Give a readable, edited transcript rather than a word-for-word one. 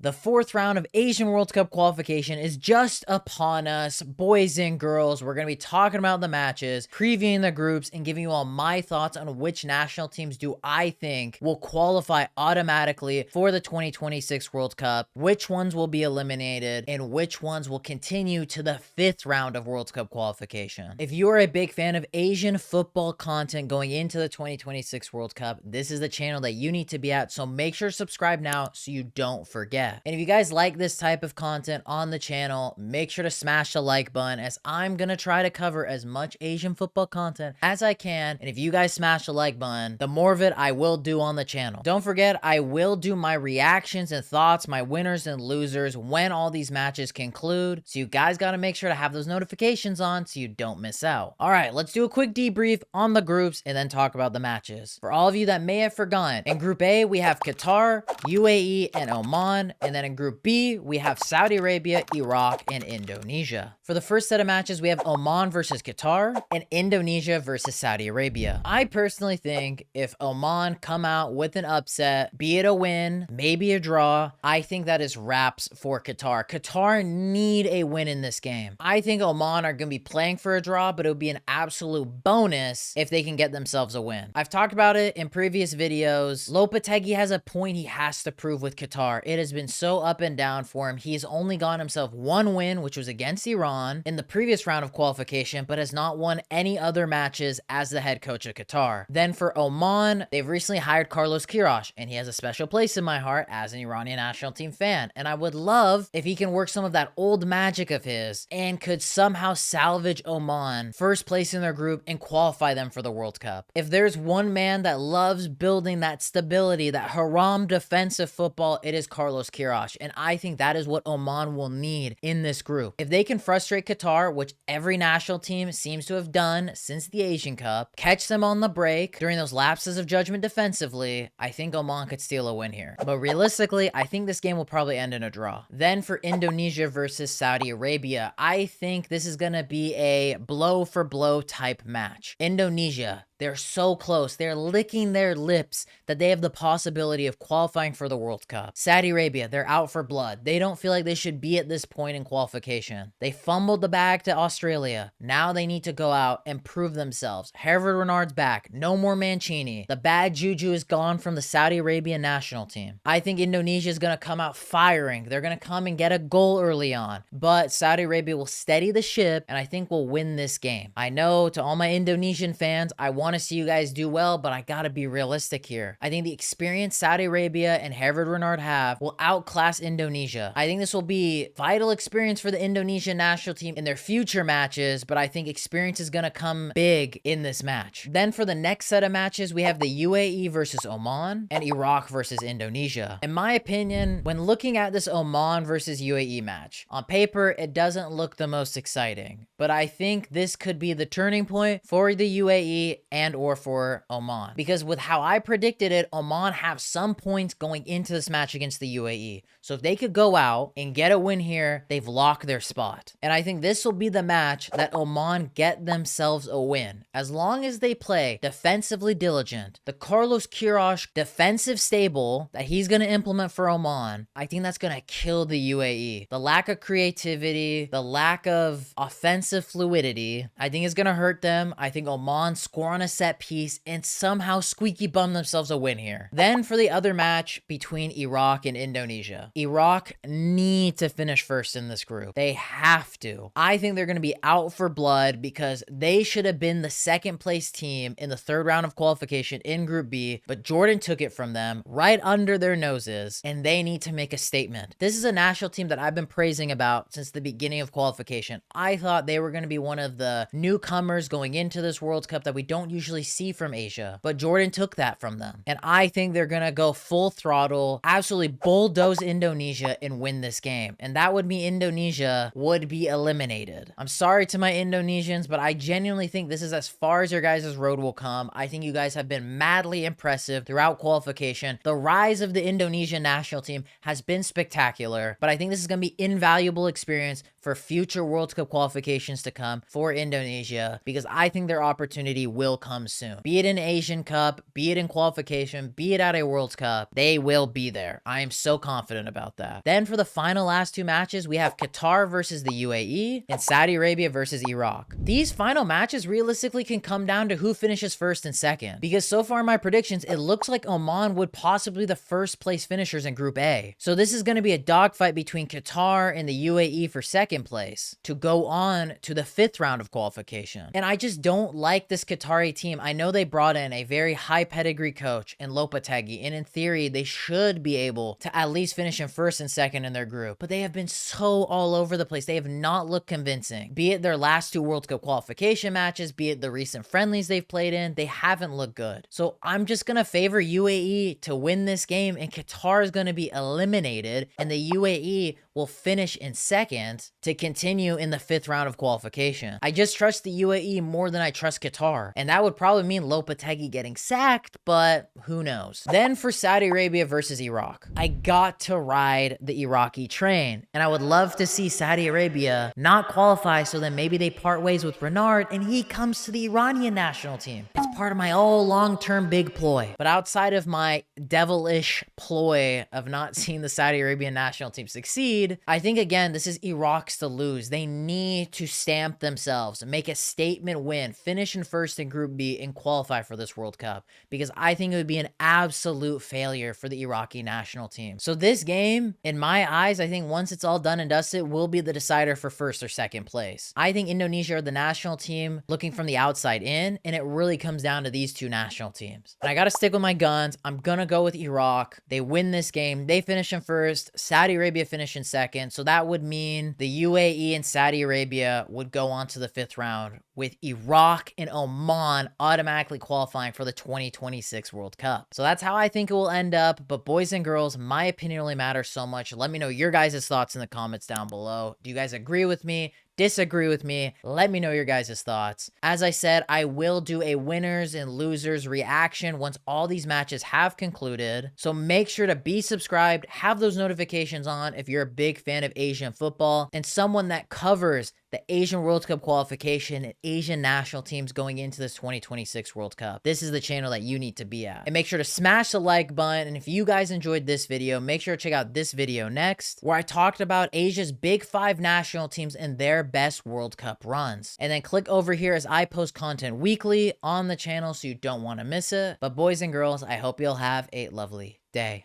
The fourth round of Asian World Cup qualification is just upon us. Boys and girls, we're going to be talking about the matches, previewing the groups, and giving you all my thoughts on which national teams do I think will qualify automatically for the 2026 World Cup, which ones will be eliminated, and which ones will continue to the fifth round of World Cup qualification. If you are a big fan of Asian football content going into the 2026 World Cup, this is the channel that you need to be at, so make sure to subscribe now so you don't forget. And if you guys like this type of content on the channel, make sure to smash the like button, as I'm gonna try to cover as much Asian football content as I can. And if you guys smash the like button, the more of it I will do on the channel. Don't forget, I will do my reactions and thoughts, my winners and losers, when all these matches conclude. So you guys gotta make sure to have those notifications on so you don't miss out. All right, let's do a quick debrief on the groups and then talk about the matches. For all of you that may have forgotten, in Group A, we have Qatar, UAE, and Oman. And then in Group B, we have Saudi Arabia, Iraq, and Indonesia. For the first set of matches, we have Oman versus Qatar and Indonesia versus Saudi Arabia. I personally think if Oman come out with an upset, be it a win, maybe a draw, I think that is wraps for Qatar. Qatar need a win in this game. I think Oman are going to be playing for a draw, but it would be an absolute bonus if they can get themselves a win. I've talked about it in previous videos. Lopetegui has a point he has to prove with Qatar. It has been so up and down for him. He's only gotten himself one win, which was against Iran in the previous round of qualification, but has not won any other matches as the head coach of Qatar. Then for Oman, they've recently hired Carlos Queiroz, and he has a special place in my heart as an Iranian national team fan. And I would love if he can work some of that old magic of his and could somehow salvage Oman first place in their group and qualify them for the World Cup. If there's one man that loves building that stability, that haram defensive football, it is Carlos Queiroz, and I think that is what Oman will need in this group. If they can frustrate Qatar, which every national team seems to have done since the Asian Cup, catch them on the break during those lapses of judgment defensively, I think Oman could steal a win here. But realistically, I think this game will probably end in a draw. Then for Indonesia versus Saudi Arabia, I think this is going to be a blow for blow type match. Indonesia, they're so close. They're licking their lips that they have the possibility of qualifying for the World Cup. Saudi Arabia, they're out for blood. They don't feel like they should be at this point in qualification. They fumbled the bag to Australia. Now they need to go out and prove themselves. Hervé Renard's back. No more Mancini. The bad juju is gone from the Saudi Arabian national team. I think Indonesia is going to come out firing. They're going to come and get a goal early on. But Saudi Arabia will steady the ship, and I think we'll win this game. I know, to all my Indonesian fans, I want to see you guys do well, but I gotta be realistic here. I think the experience Saudi Arabia and Hervé Renard have will outclass Indonesia. I think this will be vital experience for the Indonesian national team in their future matches, but I think experience is gonna come big in this match. Then for the next set of matches, we have the UAE versus Oman and Iraq versus Indonesia. In my opinion, when looking at this Oman versus UAE match, on paper, it doesn't look the most exciting, but I think this could be the turning point for the UAE and or for Oman, because with how I predicted it, Oman have some points going into this match against the UAE. So if they could go out and get a win here, they've locked their spot. And I think this will be the match that Oman get themselves a win. As long as they play defensively diligent, the Carlos Queiroz defensive stable that he's going to implement for Oman, I think that's going to kill the UAE. The lack of creativity, the lack of offensive fluidity, I think is going to hurt them. I think Oman score on a set piece and somehow squeaky bum themselves a win here. Then for the other match between Iraq and Indonesia, Iraq need to finish first in this group. They have to. I think they're going to be out for blood because they should have been the second place team in the third round of qualification in Group B, but Jordan took it from them right under their noses, and they need to make a statement. This is a national team that I've been praising about since the beginning of qualification. I thought they were going to be one of the newcomers going into this World Cup that we don't usually see from Asia, but Jordan took that from them. And I think they're going to go full throttle, absolutely bulldoze Indonesia and win this game. And that would mean Indonesia would be eliminated. I'm sorry to my Indonesians, but I genuinely think this is as far as your guys' road will come. I think you guys have been madly impressive throughout qualification. The rise of the Indonesian national team has been spectacular, but I think this is going to be invaluable experience for future World Cup qualifications to come for Indonesia, because I think their opportunity will come soon. Be it in Asian Cup, be it in qualification, be it at a World Cup, they will be there. I am so confident about that. Then for the final last two matches, we have Qatar versus the UAE and Saudi Arabia versus Iraq. These final matches realistically can come down to who finishes first and second, because so far in my predictions, it looks like Oman would possibly be the first place finishers in Group A. So this is going to be a dogfight between Qatar and the UAE for second place to go on to the 5th round of qualification. And I just don't like this Qatari team. I know they brought in a very high pedigree coach in Lopetegui, and in theory, they should be able to at least finish in first and second in their group, but they have been so all over the place. They have not looked convincing. Be it their last 2 World Cup qualification matches, be it the recent friendlies they've played in, they haven't looked good. So I'm just going to favor UAE to win this game, and Qatar is going to be eliminated, and the UAE will finish in second to continue in the 5th round of qualification. I just trust the UAE more than I trust Qatar, and that would probably mean Lopetegui getting sacked, but who knows. Then for Saudi Arabia versus Iraq, I got to ride the Iraqi train, and I would love to see Saudi Arabia not qualify so then maybe they part ways with Renard and he comes to the Iranian national team. It's part of my long-term big ploy. But outside of my devilish ploy of not seeing the Saudi Arabian national team succeed, I think again, this is Iraq's to lose. They need to stamp themselves, make a statement win, finish in first in Group B, and qualify for this World Cup, because I think it would be an absolute failure for the Iraqi national team. So this game, in my eyes, I think once it's all done and dusted, will be the decider for first or second place. I think Indonesia are the national team looking from the outside in, and it really comes down to these two national teams. And I got to stick with my guns. I'm going to go with Iraq. They win this game. They finish in first. Saudi Arabia finish in second. So that would mean the UAE and Saudi Arabia would go on to the 5th round, with Iraq and Oman automatically qualifying for the 2026 World Cup. So that's how I think it will end up. But boys and girls, my opinion really matters so much. Let me know your guys' thoughts in the comments down below. Do you guys agree with me? Disagree with me? Let me know your guys' thoughts. As I said, I will do a winners and losers reaction once all these matches have concluded. So make sure to be subscribed, have those notifications on if you're a big fan of Asian football and someone that covers the Asian World Cup qualification and Asian national teams going into this 2026 World Cup. This is the channel that you need to be at. And make sure to smash the like button. And if you guys enjoyed this video, make sure to check out this video next, where I talked about Asia's Big 5 national teams and their best World Cup runs. And then click over here as I post content weekly on the channel so you don't want to miss it. But boys and girls, I hope you'll have a lovely day.